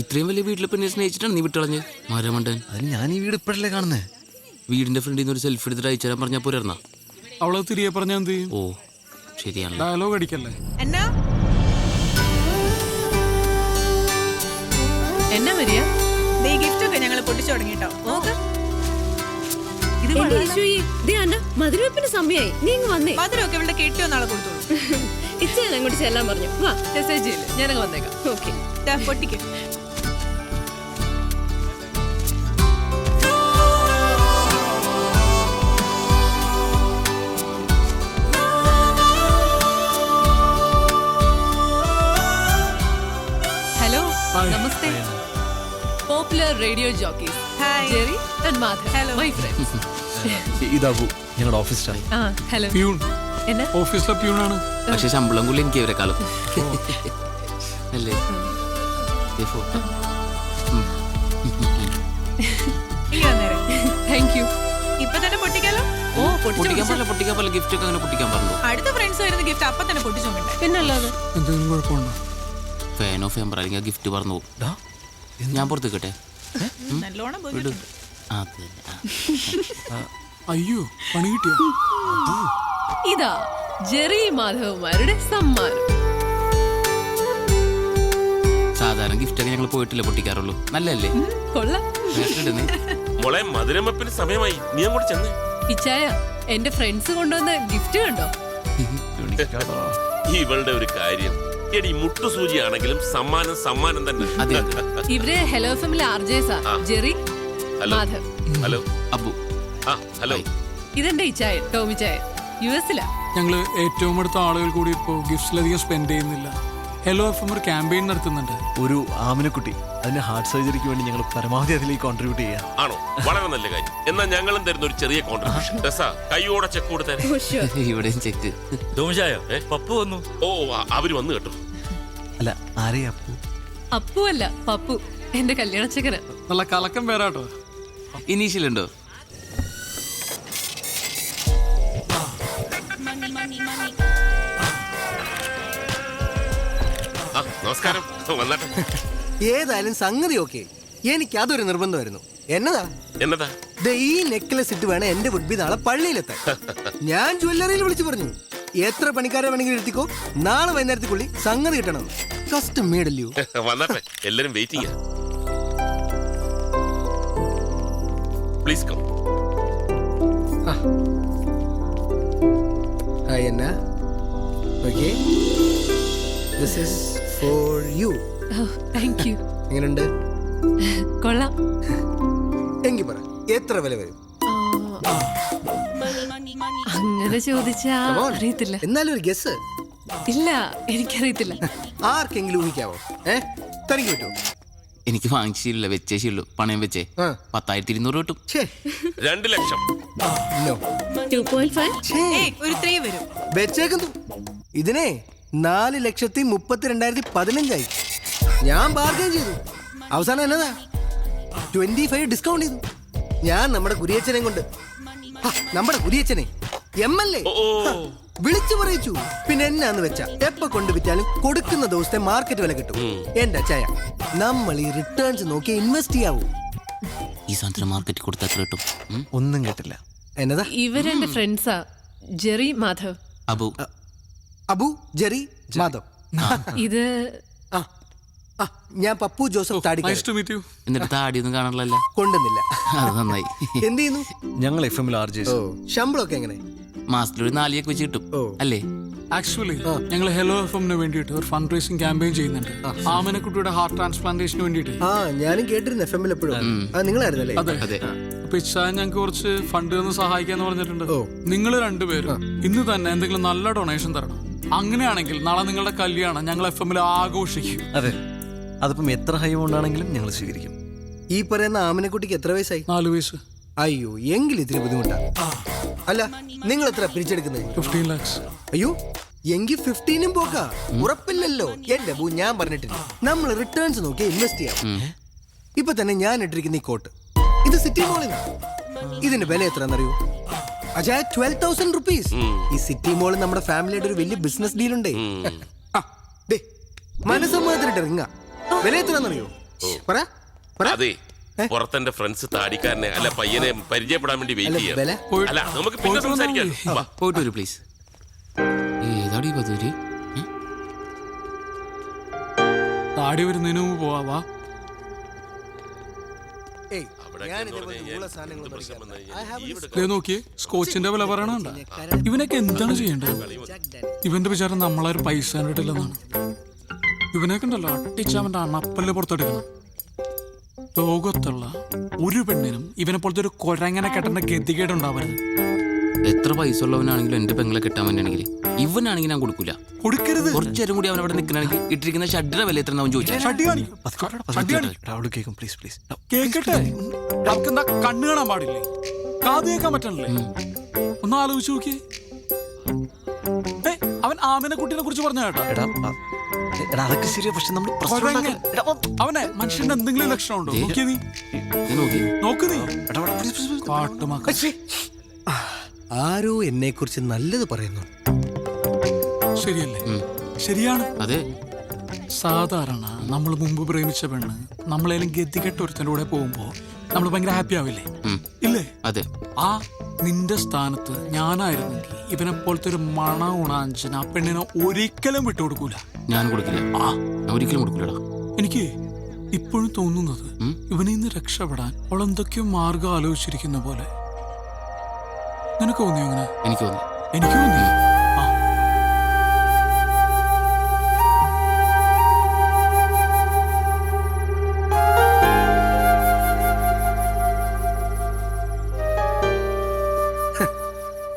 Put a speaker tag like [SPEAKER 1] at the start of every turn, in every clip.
[SPEAKER 1] ഇത്രയും വലിയ വീട്ടിലെ പെണ്ണെ സ്നേഹിച്ചിട്ടാണ് നീ വിട്ടളഞ്ഞ് മരമണ്ടൻ.
[SPEAKER 2] അതിന് ഞാൻ ഈ വീട് ഇപ്പോഴല്ലേ കാണുന്നേ.
[SPEAKER 1] വീടിന്റെ ഫ്രണ്ടിൽ നിന്ന് ഒരു സെൽഫി എടുത്തിട്ട് അയച്ചു തരാൻ പറഞ്ഞാൽ പോരാ.
[SPEAKER 3] അവളെ തിരികെ പറഞ്ഞാൽ എന്ത് ചെയ്യും?
[SPEAKER 1] ഓ ശരിയാണ്.
[SPEAKER 3] ഡയലോഗ് അടിക്കല്ലേ.
[SPEAKER 4] എന്നാ വരിക?
[SPEAKER 5] ഗിഫ്റ്റ് ഒക്കെ ഞങ്ങൾ പൊട്ടിച്ചു തുടങ്ങിട്ടോ.
[SPEAKER 4] മധുരവെപ്പിന് സമയായി. നീ വന്നേ.
[SPEAKER 5] മധുരമൊക്കെ ഇവിടെ കെട്ടിയോ നാളെ കൊടുത്തോളൂ.
[SPEAKER 4] ഇച്ചാൻ അങ്ങോട്ട് ചെല്ലാൻ പറഞ്ഞു. വാ മെസ്സേജ് ചെയ്യില്ല, ഞാനങ്ങ് വന്നേക്കാം. ഓക്കെ
[SPEAKER 5] പൊട്ടിക്ക്.
[SPEAKER 4] Hello namaste. Popular radio jockeys Jerry and Madhav, my friends.
[SPEAKER 2] ഇതാവൂ ഞങ്ങളുടെ ഓഫീസ് സ്റ്റാഫ്.
[SPEAKER 4] ഹലോ.
[SPEAKER 3] പ്യൂൺ
[SPEAKER 4] എന്നാ
[SPEAKER 3] ഓഫീസിലെ പ്യൂണാണ്.
[SPEAKER 1] പക്ഷെ ശമ്പളം കൂടി എനിക്ക് ഇവരെക്കാളും അല്ലേ. Photo
[SPEAKER 4] thank you.
[SPEAKER 5] ഇപ്പൊ തന്നെ പൊട്ടിക്കാലോ.
[SPEAKER 1] പൊട്ടിക്കാൻ പോലെ ഗിഫ്റ്റ് ഒക്കെ അങ്ങനെ പൊട്ടിക്കാൻ പറഞ്ഞു.
[SPEAKER 5] അടുത്ത ഫ്രണ്ട്സ് വരുന്ന ഗിഫ്റ്റ് അപ്പൊ തന്നെ പൊട്ടിച്ചു നോക്കണ്ടേ?
[SPEAKER 4] പിന്നല്ലാതെ
[SPEAKER 3] എന്തെങ്കിലും കുഴപ്പമുണ്ടോ?
[SPEAKER 1] ഫാൻ ഓഫ് ചെയ്യാൻ അല്ലെങ്കിൽ ഗിഫ്റ്റ് പറഞ്ഞു പോകും. ഞാൻ പുറത്തേക്കട്ടെ.
[SPEAKER 5] നല്ലോണം പോയിട്ടുണ്ട്.
[SPEAKER 3] അയ്യോ പണി കിട്ടിയോ?
[SPEAKER 4] ഇതാ ജെറി മാധവന്മാരുടെ സമ്മാനം.
[SPEAKER 1] സാധാരണ ഗിഫ്റ്റ് ഒക്കെ ഞങ്ങൾ പോയിട്ടില്ല പൊട്ടിക്കാറുള്ളൂ. നല്ലല്ലേ?
[SPEAKER 4] കൊള്ളാം.
[SPEAKER 6] മോളെ മധുരം വെപ്പിന് സമയമായി, നീ അങ്ങോട്ട് ചെന്നേ.
[SPEAKER 4] ഇച്ചായ എന്റെ ഫ്രണ്ട്സ് കൊണ്ടുവന്ന ഗിഫ്റ്റ് കണ്ടോ?
[SPEAKER 6] ഇവളുടെ ഒരു കാര്യം എടി, മുട്ടുസൂചിയാണെങ്കിലും സമ്മാനം സമ്മാനം തന്നെ.
[SPEAKER 4] ഇവര് ഹലോ ഫാമിലി ആർജേസാ. Jerry, Madhav.
[SPEAKER 6] Hello
[SPEAKER 1] Abu.
[SPEAKER 6] Hello.
[SPEAKER 4] ഇതെന്റെ ഇച്ചായ ടോമി ചായ, യുഎസിലാ.
[SPEAKER 3] ഞങ്ങള് ഏറ്റവും അടുത്ത ആളുകൾ കൂടി ഇപ്പോ ഗിഫ്റ്റ്സിലധികം സ്പെൻഡ് ചെയ്യുന്നില്ല. ഹലോ എഫ് ഒരു ക്യാമ്പയിൻ നടത്തുന്നുണ്ട്.
[SPEAKER 2] ഒരു ആമിനക്കുട്ടി, അതിന് ഹാർട്ട് സർജറിക്ക് വേണ്ടി ഞങ്ങൾ പരമാവധി അതിലേക്ക് കോൺട്രിബ്യൂട്ട് ചെയ്യാം.
[SPEAKER 6] ആണോ? വളരെ നല്ല കാര്യം. എന്നാൽ ഞങ്ങളും തരുന്ന ഒരു ചെറിയ കോൺട്രിബ്യൂഷൻ. കൈയോടെ ചെക്ക് കൊടുത്തേ.
[SPEAKER 1] ഇവിടെയും ചെക്ക്.
[SPEAKER 6] പപ്പു വന്നു. ഓ അവര് വന്നു കേട്ടോ.
[SPEAKER 2] അല്ല, ആരെയാ അപ്പു?
[SPEAKER 4] അപ്പു അല്ല, പപ്പു, എന്റെ കല്യാണച്ചക്കന.
[SPEAKER 3] നല്ല കലക്കം പേരാട്ടോ.
[SPEAKER 1] ഇനീഷ്യൽ ഉണ്ടോ?
[SPEAKER 6] നമസ്കാരം. വന്നാട്ടെ.
[SPEAKER 7] ഏതായാലും സംഗതി ഓക്കെ. എനിക്ക് അതൊരു നിർബന്ധമായിരുന്നു. എന്നതാ ഈ നെക്ലസ് ഇട്ട് വേണം എന്റെ വുഡ്ബി നാളെ പള്ളിയിലെത്താൻ. ഞാൻ ജ്വല്ലറിയിൽ വിളിച്ചു പറഞ്ഞു, എത്ര പണിക്കാരെ വേണമെങ്കിലും എടുത്തിക്കോ, നാളെ വൈകുന്നേരത്തേക്കുള്ളിൽ സംഗതി കിട്ടണം. കസ്റ്റം മേഡല്ലോ.
[SPEAKER 6] വന്നാട്ടെ, എല്ലാരും waiting. Please come.
[SPEAKER 7] Hi Anna. Okay, this is for you.
[SPEAKER 4] Thank you.
[SPEAKER 7] എങ്ങനെയുണ്ട്?
[SPEAKER 4] കൊള്ളാം.
[SPEAKER 7] എങ്കിൽ പറ, എത്ര വില വരും?
[SPEAKER 4] അങ്ങനെ ചോദിച്ചാ അറിയത്തില്ല.
[SPEAKER 7] എന്നാലും ഒരു ഗസ്.
[SPEAKER 4] ഇല്ല, എനിക്കറിയത്തില്ല.
[SPEAKER 7] ആർക്കെങ്കിലും ഊഹിക്കാവോ? തനിക്ക് പറ്റുമോ?
[SPEAKER 1] എനിക്ക് വാങ്ങിച്ചില്ല, വെച്ചേശുള്ളൂ. പണയം വെച്ചേ 10,200 കിട്ടും.
[SPEAKER 6] 2 ലക്ഷം.
[SPEAKER 5] ഒരു 3 വരും.
[SPEAKER 7] വെച്ചേക്കുന്നു. ഇതിനെ 4,32,15,015 ഞാൻ ബാർഗൈൻ ചെയ്തു. അവസാനം എന്നതാ 25 ഡിസ്കൗണ്ട് ചെയ്തു. ഞാൻ നമ്മുടെ കുരിയച്ചനെ കൊണ്ട്, നമ്മുടെ കുരിയച്ചനെ MLA വിളിച്ചു പറയിച്ചു. പിന്നെ എന്നാന്ന് വെച്ചാ എപ്പ കൊണ്ട് വിറ്റാലും കൊടുക്കുന്ന ദിവസത്തെ മാർക്കറ്റ് വില കിട്ടും. എന്റെ അച്ചായ, നമ്മൾ ഈ റിട്ടേൺസ് നോക്കി ഇൻവെസ്റ്റ് ചെയ്യാവൂ.
[SPEAKER 1] ഈ സാധനം മാർക്കറ്റിൽ കൊടുത്താൽ കിട്ടും.
[SPEAKER 2] ഒന്നും കേട്ടില്ല.
[SPEAKER 7] എന്നതാ?
[SPEAKER 4] ഇവരെന്റെ ഫ്രണ്ട്സാ, ജെറി മാധവ്.
[SPEAKER 1] അബു.
[SPEAKER 7] അബു, ജെറി, മാധവ്.
[SPEAKER 4] ഇത്
[SPEAKER 7] ഞാൻ പപ്പു ജോസഫ് താടിക്കാരൻ.
[SPEAKER 1] എന്നിട്ട് താടിയൊന്നും കാണാറില്ല.
[SPEAKER 7] കൊണ്ടുവന്നില്ല.
[SPEAKER 1] അത് നന്നായി.
[SPEAKER 7] എന്ത് ചെയ്യുന്നു?
[SPEAKER 2] ഞങ്ങൾ FM-ൽ ആർജേസ്.
[SPEAKER 7] ശമ്പളമൊക്കെ എങ്ങനെ?
[SPEAKER 1] മാസത്തിൽ ഒരു 4 വെച്ച് കിട്ടും അല്ലേ?
[SPEAKER 3] ആക്ച്വലി ഞങ്ങൾ ഹലോ എഫ്എമ്മിന് വേണ്ടിയിട്ട് ഒരു ഫണ്ട് റേസിംഗ് ക്യാമ്പയിൻ ചെയ്യുന്നുണ്ട്. ആമനക്കുട്ടിയുടെ ഹാർട്ട് ട്രാൻസ്പ്ലാന്റേഷന് വേണ്ടിയിട്ട്.
[SPEAKER 7] ഞാനും കേട്ടിരുന്നു FM-ൽ എപ്പോഴും. നിങ്ങളായിരുന്നല്ലേ?
[SPEAKER 3] അതെ. അപ്പൊ ഇച്ചാൻ ഞങ്ങൾക്ക് കുറച്ച് ഫണ്ട് തന്ന് സഹായിക്കാന്ന് പറഞ്ഞിട്ടുണ്ട്. നിങ്ങൾ രണ്ടുപേരും ഇന്ന് തന്നെ എന്തെങ്കിലും നല്ല ഡൊണേഷൻ തരണം. അങ്ങനെയാണെങ്കിൽ നാളെ നിങ്ങളുടെ കല്യാണം ഞങ്ങൾ FM-ൽ ആഘോഷിക്കും.
[SPEAKER 2] അതെ, അതിപ്പം എത്ര ഹൈ കൊണ്ടാണെങ്കിലും ഞങ്ങൾ സ്വീകരിക്കും.
[SPEAKER 7] ഈ പറയുന്ന ആമനക്കുട്ടിക്ക് എത്ര വയസ്സായി?
[SPEAKER 3] 4 വയസ്സ്.
[SPEAKER 7] അയ്യോ, എങ്കിൽ ഇത്തിരി ബുദ്ധിമുട്ടാ. അല്ല, നിങ്ങൾ എത്ര പിരിച്ചെടുക്കുന്നത്?
[SPEAKER 3] 15 lakhs.
[SPEAKER 7] അയ്യോ, എങ്കിൽ 15 പോക്കാ. ഉറപ്പില്ലല്ലോ. എന്റെ ബൂ, ഞാൻ പറഞ്ഞിട്ടില്ല, നമ്മൾ റിട്ടേൺസ് നോക്കി ഇൻവെസ്റ്റ് ചെയ്യാം. ഇപ്പൊ തന്നെ ഞാൻ ഇട്ടിരിക്കുന്ന ഈ കോട്ട്, ഇത് സിറ്റി മോളിൽ. ഇതിന്റെ വില എത്രയാണെന്നറിയോ? അജായ 12,000 rupees. ഈ സിറ്റി മോളിൽ നമ്മുടെ ഫാമിലിയുടെ ഒരു വലിയ ബിസിനസ് ഡീൽ ഉണ്ടേ. മനസ്സമ്മതത്തിലിട്ട് ഇറങ്ങ. വില എത്രയാണെന്നറിയോ? പറ പറ
[SPEAKER 6] അതെ പുറത്തെന്റെ ഫ്രണ്ട്സ് താടിക്കാരനെ അല്ല പയ്യനെ പരിചയപ്പെടാൻ വേണ്ടി വെയിറ്റ് ചെയ്യാം.
[SPEAKER 7] ബല
[SPEAKER 6] അല്ല നമുക്ക് പിന്നെ സംസാരിക്കാം. വാ.
[SPEAKER 1] പോയിട്ട് വരൂ പ്ലീസ്. ഏതാടി പതൂര്?
[SPEAKER 3] താടി വരുന്നതിന് മുമ്പ് പോവാ.
[SPEAKER 7] ഏയ്
[SPEAKER 6] അവിടെ
[SPEAKER 7] ഞാൻ
[SPEAKER 6] എന്ന് പറഞ്ഞു
[SPEAKER 7] ഇതേപോലെ
[SPEAKER 6] കഴിഞ്ഞാൽ
[SPEAKER 7] ഉള്ള സാധനങ്ങൾ
[SPEAKER 6] എന്ത് പ്രശ്നം വന്നു കഴിഞ്ഞാൽ
[SPEAKER 7] I have
[SPEAKER 6] ഈ ഇവിടെ
[SPEAKER 3] ദേ നോക്കിയേ, സ്കോച്ചിന്റെ വില പറയണണ്ട. ഇവനൊക്കെ എന്താണ് ചെയ്യേണ്ടത്? ഇവന്റെ വിചാരം നമ്മളൊരു പൈസ കണ്ടിട്ടില്ലെന്നാണ്. ഇവനൊക്കെ ഉണ്ടല്ലോ അട്ടിച്ച് അവന്റെ അണപ്പല്ല് പുറത്തെടുക്കണം. ലോകത്തുള്ള ഒരു പെണ്ണിനും ഇവനെ പോലത്തെ ഒരു കുഴങ്ങനെ കെട്ടേണ്ട ഗതികേടുണ്ടാവരുത്.
[SPEAKER 1] എത്ര പൈസ ഉള്ളവനാണെങ്കിലും എന്റെ പെങ്ങളെ കിട്ടാൻ വേണ്ടിയാണെങ്കിൽ ഇവനാണെങ്കിൽ ഞാൻ കൊടുക്കൂല.
[SPEAKER 3] കൊടുക്കരുത്.
[SPEAKER 1] കുറച്ചേരം കൂടി അവൻ അവിടെ നിൽക്കണമെങ്കിൽ ഇട്ടിരിക്കുന്ന ഷഡ്ഡിന്റെ വില എത്ര അവൻ ചോദിച്ചാൽ
[SPEAKER 3] ഷഡ്ഡി കാണിക്കും. ഷഡ്ഡി കാണിക്കും.
[SPEAKER 2] രാഹുൽ കേൾക്കും പ്ലീസ് പ്ലീസ്.
[SPEAKER 3] കേക്കട്ടെ. നമുക്കെന്താ കണ്ണ് കാണാൻ പാടില്ലേ? കാത് കേൾക്കാൻ പറ്റണല്ലേ? ഒന്ന് ആലോചിച്ച് നോക്കിയേ. അവൻ ആമിനെ കുട്ടീനെ കുറിച്ച് പറഞ്ഞ കേട്ടോ.
[SPEAKER 2] എടാ അതൊക്കെ ശരിയാ, പക്ഷെ നമ്മൾ പ്രശ്നം ഉണ്ടാക്കല്ലേ. എടാ,
[SPEAKER 3] അവനെ മനുഷ്യന്റെ എന്തെങ്കിലും ലക്ഷണം ഉണ്ടോ? നോക്കിയേ നീ.
[SPEAKER 1] നോക്കി
[SPEAKER 3] നോക്ക് നീ.
[SPEAKER 2] എടാ, എടാ, please, please, please.
[SPEAKER 3] കാട്ടുമക്ക.
[SPEAKER 7] ആരോ എന്നെ കുറിച്ച് നല്ലത് പറയുന്നു.
[SPEAKER 3] ശരിയല്ലേ? ശരിയാണ്.
[SPEAKER 1] അതെ.
[SPEAKER 3] സാധാരണ നമ്മൾ മുമ്പ് പ്രേമിച്ച പെണ്ണ് നമ്മളേലും ഗതികെട്ട ഒരുത്തൻ്റെ കൂടെ പോകുമ്പോ നമ്മൾ ഭയങ്കര ഹാപ്പി ആവില്ലേ? ഇല്ലേ?
[SPEAKER 1] അതെ.
[SPEAKER 3] ആ നിന്റെ സ്ഥാനത്ത് ഞാനായിരുന്നെങ്കിൽ ഇവനെ പോലത്തെ ഒരു മണ ഉണാഞ്ചന ആ പെണ്ണിനെ ഒരിക്കലും വിട്ടുകൊടുക്കൂല.
[SPEAKER 1] ഞാൻ കൊടുക്കില്ല. ഞാൻ ഒരിക്കലും കൊടുക്കില്ലടാ.
[SPEAKER 3] എനിക്ക് ഇപ്പോഴും തോന്നുന്നത് ഇവനിൽ നിന്ന് രക്ഷപ്പെടാൻ അവൾ എന്തൊക്കെയോ മാർഗം ആലോചിച്ചിരിക്കുന്ന പോലെ. നിനക്ക് തോന്നിയോ അങ്ങനെ?
[SPEAKER 1] എനിക്ക് തോന്നി.
[SPEAKER 3] എനിക്ക് തോന്നി. ആ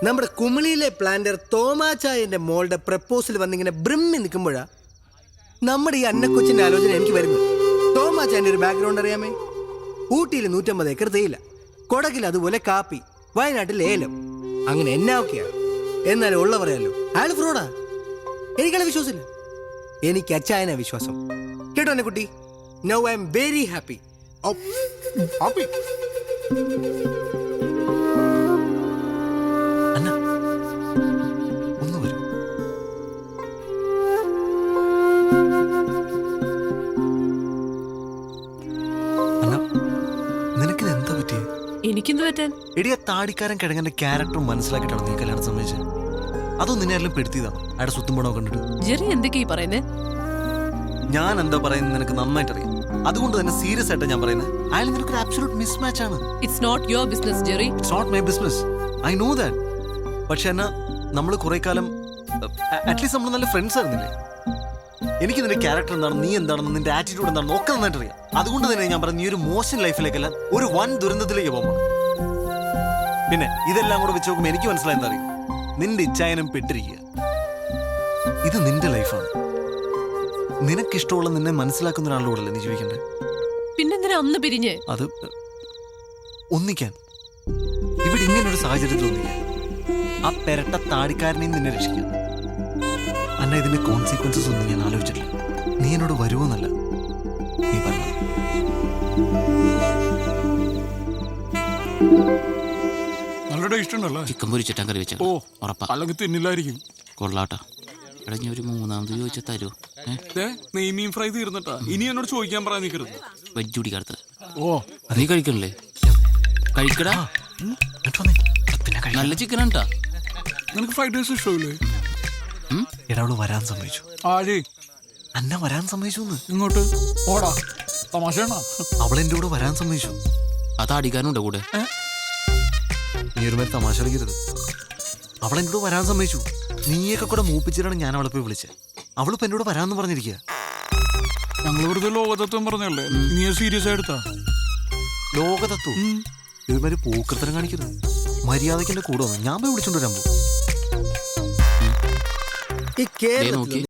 [SPEAKER 7] നമ്മുടെ കുമിളിയിലെ പ്ലാന്റർ തോമാച്ചായന്റെ മോളുടെ പ്രപ്പോസൽ വന്നിങ്ങനെ ബ്രിമ്മി നിൽക്കുമ്പോഴാ നമ്മുടെ ഈ അന്നക്കൊച്ചിന്റെ ആലോചന എനിക്ക് വരുന്നത്. തോമാച്ചായന്റെ ഒരു ബാക്ക്ഗ്രൗണ്ട് അറിയാമേ? ഊട്ടിയിൽ 150 ഏക്കർ തേയില, കൊടകിൽ അതുപോലെ കാപ്പി, വയനാട്ടിൽ ഏലം, അങ്ങനെ എന്നാ എന്നാലും ഉള്ള പറയാലോ അയാൾ ഫ്രോഡാ. എനിക്കയാളെ വിശ്വാസമില്ല. എനിക്ക് അച്ചായനാ വിശ്വാസം. കേട്ടോ എന്നെ കുട്ടി? Now I am very happy.
[SPEAKER 2] Anna ഒന്ന് വരൂ. അന്ന നിനക്കിത് എന്താ പറ്റിയേ?
[SPEAKER 4] എനിക്കെന്ത് പറ്റാൻ?
[SPEAKER 2] എടിയ താടിക്കാരൻ കിഴങ്ങന്റെ ക്യാരക്ടറും മനസ്സിലാക്കിയിട്ടാണ് നീ കല്യാണം സമ്മതിച്ചത്. അതോ നിന്നെ ആരെങ്കിലും പെടുത്തിയതാണ് അയാളുടെ സ്വത്തും പണമോ കണ്ടിട്ട്?
[SPEAKER 4] ജെറി എന്തൊക്കെയാ പറയുന്നേ?
[SPEAKER 2] ഞാൻ എന്താ പറയുന്നത് നിനക്ക് നന്നായിട്ട് അറിയാം. അതുകൊണ്ട് തന്നെ സീരിയസ് ആയിട്ട് ഞാൻ പറയുന്നത് അയാൾ നിനക്കൊരു അബ്സല്യൂട്ട് മിസ്മാച്ച് ആണ്.
[SPEAKER 4] It's not your business Jerry.
[SPEAKER 2] It's not my business, I know that. പക്ഷെ എന്നാ നമ്മൾ കുറെ കാലം അറ്റ്ലീസ്റ്റ് നമ്മൾ നല്ല ഫ്രണ്ട്സ് ആയിരുന്നില്ലേ? എനിക്ക് നിന്റെ ക്യാരക്ടർ എന്താണെന്ന്, നീ എന്താണെന്ന്, നിന്റെ ആറ്റിറ്റ്യൂഡ് എന്താണെന്ന് ഒക്കെ നന്നായിട്ട് അറിയാം. അതുകൊണ്ട് തന്നെ ഞാൻ പറഞ്ഞു നീ ഒരു മോശം ലൈഫിലേക്കല്ല ഒരു വൻ ദുരന്തത്തിലേക്ക് പോകുമ്പോൾ. പിന്നെ ഇതെല്ലാം കൂടെ വെച്ച് നോക്കുമ്പോൾ എനിക്ക് മനസ്സിലായി എന്താ അറിയും, നിന്റെ ഇച്ഛായനം പെട്ടിരിക്കുക. ഇത് നിന്റെ ലൈഫാണ്. നിനക്കിഷ്ടമുള്ള നിന്നെ മനസ്സിലാക്കുന്ന ഒരാളുടെ കൂടെ അല്ലേ നീ ജീവിക്കണ്ടേ?
[SPEAKER 4] പിന്നെന്തിനാ അന്ന് പിരിഞ്ഞ്?
[SPEAKER 2] അത് ഒന്നിക്കാൻ, ഇവിടെ ഇങ്ങനൊരു സാഹചര്യത്തിൽ ഒന്നിക്കാൻ, ആ പെരട്ട താടിക്കാരനെയും നിന്നെ രക്ഷിക്കാം. അന്ന ഇതിന്റെ കോൺസിക്വൻസസ് ഒന്നും ഞാൻ ആലോചിച്ചിട്ടില്ല. നീ എന്നോട് വരുമോന്നല്ല, നീ പറഞ്ഞു.
[SPEAKER 3] നല്ല ടേസ്റ്റ് ഉണ്ടല്ലേ?
[SPEAKER 1] ചിക്കൻ പൊരിച്ചിട്ടാൻ കറി വെച്ചാൽ
[SPEAKER 3] ഓ
[SPEAKER 1] ഉറപ്പാ.
[SPEAKER 3] അല്ലെങ്കിൽ തിന്നില്ലായിരിക്കും.
[SPEAKER 1] കൊള്ളാട്ടാ. എടാ ഞാൻ ഒരു മൂന്നാമത് ചോദിച്ചാൽ തരുമോ?
[SPEAKER 3] നെയ്മീൻ ഫ്രൈ തീർന്നിട്ടാ. ഇനി എന്നോട് ചോദിക്കാൻ പറയാൻ നിൽക്കരുത്.
[SPEAKER 1] വെജ് കുടിക്കാത്ത.
[SPEAKER 3] ഓ
[SPEAKER 1] നീ കഴിക്കണല്ലേ? കഴിക്കടാ. നല്ല ചിക്കനാണ് ട്ടാ.
[SPEAKER 3] നിനക്ക് ഫ്രൈഡ് റൈസ് ഇഷ്ടമില്ലേ?
[SPEAKER 2] എടാ അവള് വരാൻ സമ്മതിച്ചു.
[SPEAKER 3] ആര്?
[SPEAKER 2] അന്ന വരാൻ സമ്മതിച്ചു.
[SPEAKER 3] ഇങ്ങോട്ട് ഓടാ. തമാശയാണോ?
[SPEAKER 2] അവളെന്റെ കൂടെ വരാൻ സമ്മതിച്ചു.
[SPEAKER 1] അത് അടിക്കാനുണ്ടോ കൂടെ?
[SPEAKER 2] നീ ഒരു മേൽ തമാശ കളിക്കരുത്. അവളെന്റെ കൂടെ വരാൻ സമ്മതിച്ചു. നീയൊക്കെ കൂടെ മൂപ്പിച്ചിട്ടാണ് ഞാൻ അവളെ പോയി വിളിച്ചത്. അവളിപ്പോ എന്റെ കൂടെ വരാന്ന് പറഞ്ഞിരിക്കുക.
[SPEAKER 3] ഞങ്ങൾ വെറുതെ ലോകതത്വം പറഞ്ഞല്ലേ, നീ സീരിയസ് ആയിട്ടാ?
[SPEAKER 2] ലോകതത്വം ഇതുമാതിരി പൂക്കൃത്തരം കാണിക്കരുത്. മര്യാദയ്ക്ക് എന്റെ കൂടെ വന്നു ഞാൻ പോയി വിളിച്ചോണ്ട് വരാൻ പോകും.
[SPEAKER 7] ഈ കേരളത്തിൽ